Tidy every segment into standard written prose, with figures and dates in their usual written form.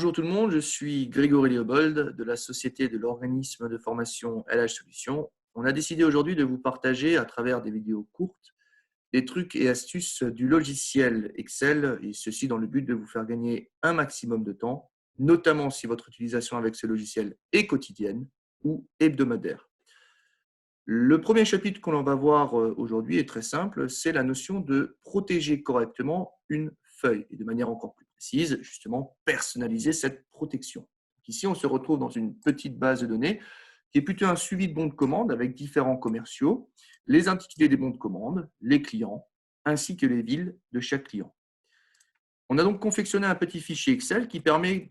Bonjour tout le monde, je suis Grégory Léobold de la société de l'organisme de formation LH Solutions. On a décidé aujourd'hui de vous partager à travers des vidéos courtes des trucs et astuces du logiciel Excel, et ceci dans le but de vous faire gagner un maximum de temps, notamment si votre utilisation avec ce logiciel est quotidienne ou hebdomadaire. Le premier chapitre qu'on va voir aujourd'hui est très simple, c'est la notion de protéger correctement une feuille et de manière encore plus précise, justement, personnaliser cette protection. Ici, on se retrouve dans une petite base de données qui est plutôt un suivi de bons de commande avec différents commerciaux, les intitulés des bons de commande, les clients, ainsi que les villes de chaque client. On a donc confectionné un petit fichier Excel qui permet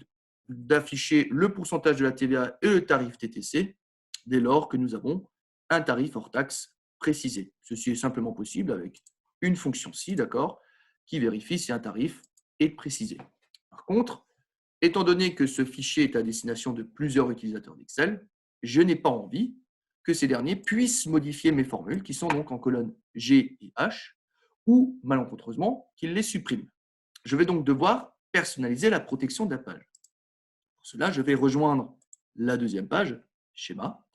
d'afficher le pourcentage de la TVA et le tarif TTC dès lors que nous avons un tarif hors taxe précisé. Ceci est simplement possible avec une fonction ci, d'accord, qui vérifie si un tarif est précisé. Par contre, étant donné que ce fichier est à destination de plusieurs utilisateurs d'Excel, je n'ai pas envie que ces derniers puissent modifier mes formules qui sont donc en colonne G et H ou malencontreusement qu'ils les suppriment. Je vais donc devoir personnaliser la protection de la page. Pour cela, je vais rejoindre la deuxième page, schéma,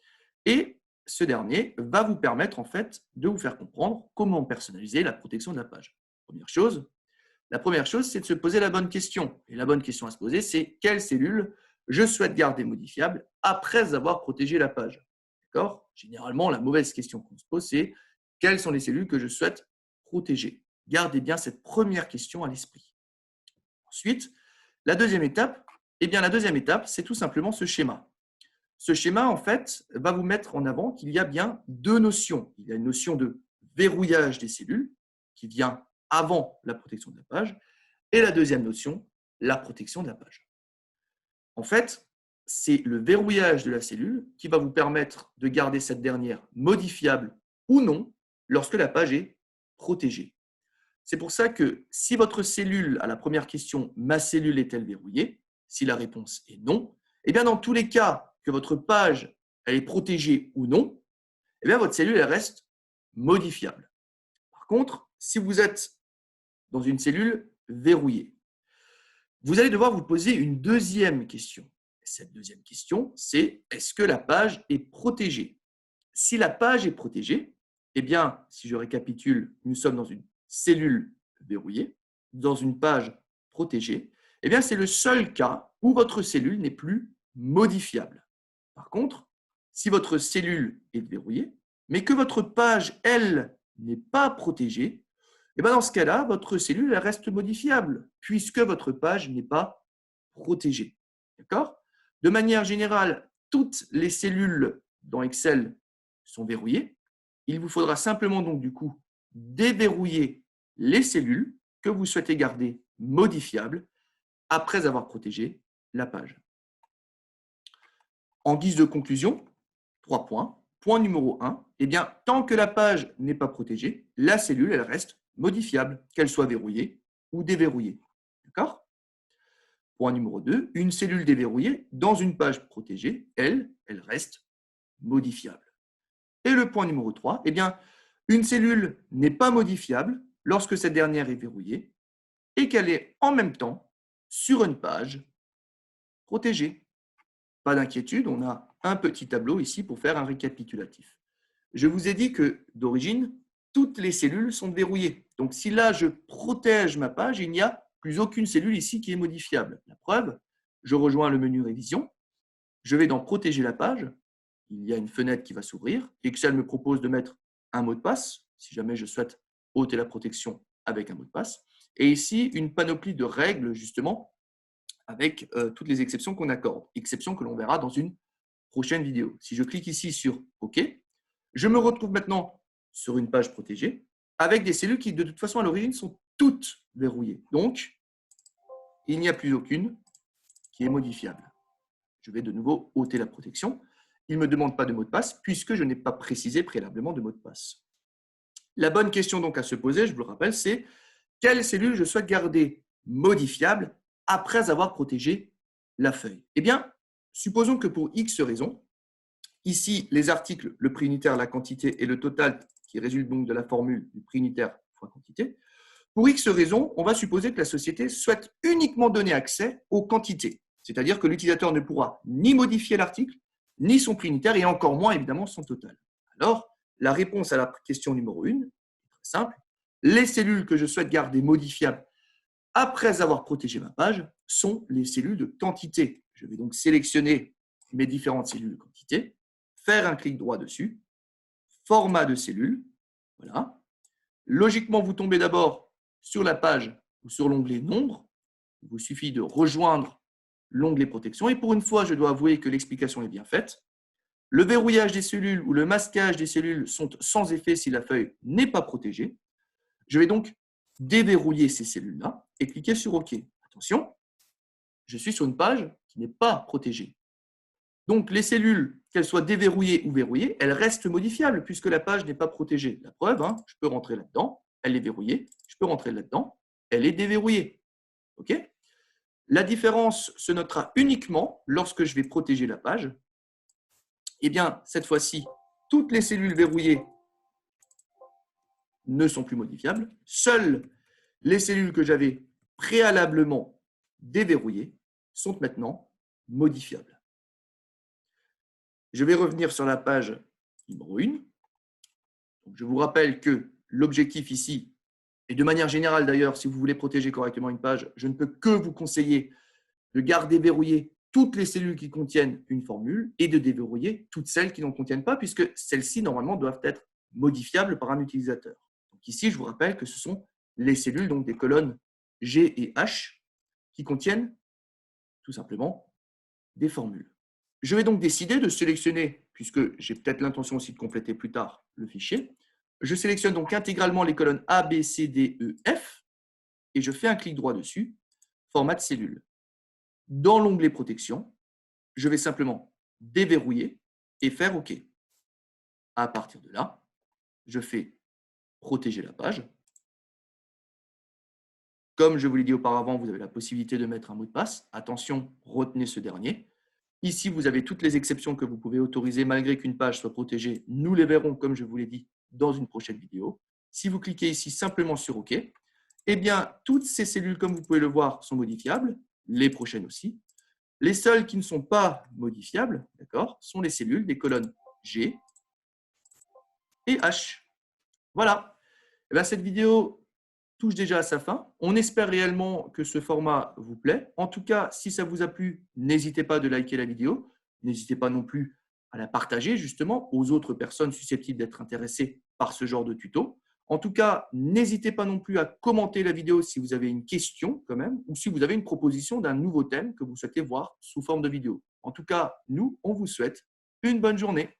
et ce dernier va vous permettre en fait de vous faire comprendre comment personnaliser la protection de la page. La première chose, c'est de se poser la bonne question. Et la bonne question à se poser, c'est quelle cellule je souhaite garder modifiable après avoir protégé la page. D'accord ? Généralement, la mauvaise question qu'on se pose, c'est quelles sont les cellules que je souhaite protéger. Gardez bien cette première question à l'esprit. Ensuite, la deuxième étape, c'est tout simplement ce schéma. Ce schéma, en fait, va vous mettre en avant qu'il y a bien deux notions. Il y a une notion de verrouillage des cellules qui vient avant la protection de la page et la deuxième notion, la protection de la page. En fait, c'est le verrouillage de la cellule qui va vous permettre de garder cette dernière modifiable ou non lorsque la page est protégée. C'est pour ça que si votre cellule, à la première question, ma cellule est-elle verrouillée? Si la réponse est non, eh bien dans tous les cas que votre page elle est protégée ou non, eh bien votre cellule elle reste modifiable. Par contre, si vous êtes dans une cellule verrouillée, vous allez devoir vous poser une deuxième question. Cette deuxième question, c'est est-ce que la page est protégée? Si la page est protégée, eh bien, si je récapitule, nous sommes dans une cellule verrouillée, dans une page protégée, eh bien, c'est le seul cas où votre cellule n'est plus modifiable. Par contre, si votre cellule est verrouillée, mais que votre page, elle, n'est pas protégée, eh bien, dans ce cas-là, votre cellule elle reste modifiable puisque votre page n'est pas protégée. D'accord ? De manière générale, toutes les cellules dans Excel sont verrouillées. Il vous faudra simplement donc du coup déverrouiller les cellules que vous souhaitez garder modifiables après avoir protégé la page. En guise de conclusion, 3 points. Point numéro 1, eh bien, tant que la page n'est pas protégée, la cellule elle reste modifiable, qu'elle soit verrouillée ou déverrouillée. D'accord ? Point numéro 2, une cellule déverrouillée dans une page protégée, elle reste modifiable. Et le point numéro 3, eh bien, une cellule n'est pas modifiable lorsque cette dernière est verrouillée et qu'elle est en même temps sur une page protégée. Pas d'inquiétude, on a un petit tableau ici pour faire un récapitulatif. Je vous ai dit que d'origine, toutes les cellules sont verrouillées. Donc si là je protège ma page, il n'y a plus aucune cellule ici qui est modifiable. La preuve, je rejoins le menu révision, je vais dans protéger la page, il y a une fenêtre qui va s'ouvrir. Excel me propose de mettre un mot de passe, si jamais je souhaite ôter la protection avec un mot de passe. Et ici, une panoplie de règles, justement, avec toutes les exceptions qu'on accorde. Exceptions que l'on verra dans une prochaine vidéo. Si je clique ici sur OK, je me retrouve maintenant sur une page protégée avec des cellules qui, de toute façon, à l'origine, sont toutes verrouillées. Donc, il n'y a plus aucune qui est modifiable. Je vais de nouveau ôter la protection. Il ne me demande pas de mot de passe puisque je n'ai pas précisé préalablement de mot de passe. La bonne question donc à se poser, je vous le rappelle, c'est quelle cellule je souhaite garder modifiable après avoir protégé la feuille. Eh bien, supposons que pour X raisons, ici les articles, le prix unitaire, la quantité et le total qui résulte donc de la formule du prix unitaire fois quantité, pour X raisons, on va supposer que la société souhaite uniquement donner accès aux quantités. C'est-à-dire que l'utilisateur ne pourra ni modifier l'article, ni son prix unitaire, et encore moins, évidemment, son total. Alors, la réponse à la question numéro 1 est très simple. Les cellules que je souhaite garder modifiables après avoir protégé ma page sont les cellules de quantité. Je vais donc sélectionner mes différentes cellules de quantité, faire un clic droit dessus, format de cellule, voilà. Logiquement, vous tombez d'abord sur la page ou sur l'onglet nombre. Il vous suffit de rejoindre l'onglet protection. Et pour une fois, je dois avouer que l'explication est bien faite. Le verrouillage des cellules ou le masquage des cellules sont sans effet si la feuille n'est pas protégée. Je vais donc déverrouiller ces cellules-là et cliquer sur OK. Attention, je suis sur une page qui n'est pas protégée. Donc, les cellules, qu'elles soient déverrouillées ou verrouillées, elles restent modifiables puisque la page n'est pas protégée. La preuve, je peux rentrer là-dedans, elle est verrouillée. Je peux rentrer là-dedans, elle est déverrouillée. OK ? La différence se notera uniquement lorsque je vais protéger la page. Eh bien, cette fois-ci, toutes les cellules verrouillées ne sont plus modifiables. Seules les cellules que j'avais préalablement déverrouillées sont maintenant modifiables. Je vais revenir sur la page numéro 1. Donc, je vous rappelle que l'objectif ici, et de manière générale d'ailleurs, si vous voulez protéger correctement une page, je ne peux que vous conseiller de garder verrouillées toutes les cellules qui contiennent une formule et de déverrouiller toutes celles qui n'en contiennent pas, puisque celles-ci, normalement, doivent être modifiables par un utilisateur. Donc ici, je vous rappelle que ce sont les cellules, donc des colonnes G et H, qui contiennent tout simplement des formules. Je vais donc décider de sélectionner, puisque j'ai peut-être l'intention aussi de compléter plus tard le fichier, je sélectionne donc intégralement les colonnes A, B, C, D, E, F, et je fais un clic droit dessus, format de cellule. Dans l'onglet protection, je vais simplement déverrouiller et faire OK. À partir de là, je fais protéger la page. Comme je vous l'ai dit auparavant, vous avez la possibilité de mettre un mot de passe. Attention, retenez ce dernier. Ici, vous avez toutes les exceptions que vous pouvez autoriser malgré qu'une page soit protégée. Nous les verrons, comme je vous l'ai dit, dans une prochaine vidéo. Si vous cliquez ici simplement sur OK, eh bien, toutes ces cellules, comme vous pouvez le voir, sont modifiables, les prochaines aussi. Les seules qui ne sont pas modifiables, d'accord, sont les cellules des colonnes G et H. Voilà. Eh bien, cette vidéo touche déjà à sa fin. On espère réellement que ce format vous plaît. En tout cas, si ça vous a plu, n'hésitez pas de liker la vidéo. N'hésitez pas non plus à la partager justement aux autres personnes susceptibles d'être intéressées par ce genre de tuto. En tout cas, n'hésitez pas non plus à commenter la vidéo si vous avez une question quand même, ou si vous avez une proposition d'un nouveau thème que vous souhaitez voir sous forme de vidéo. En tout cas, nous, on vous souhaite une bonne journée.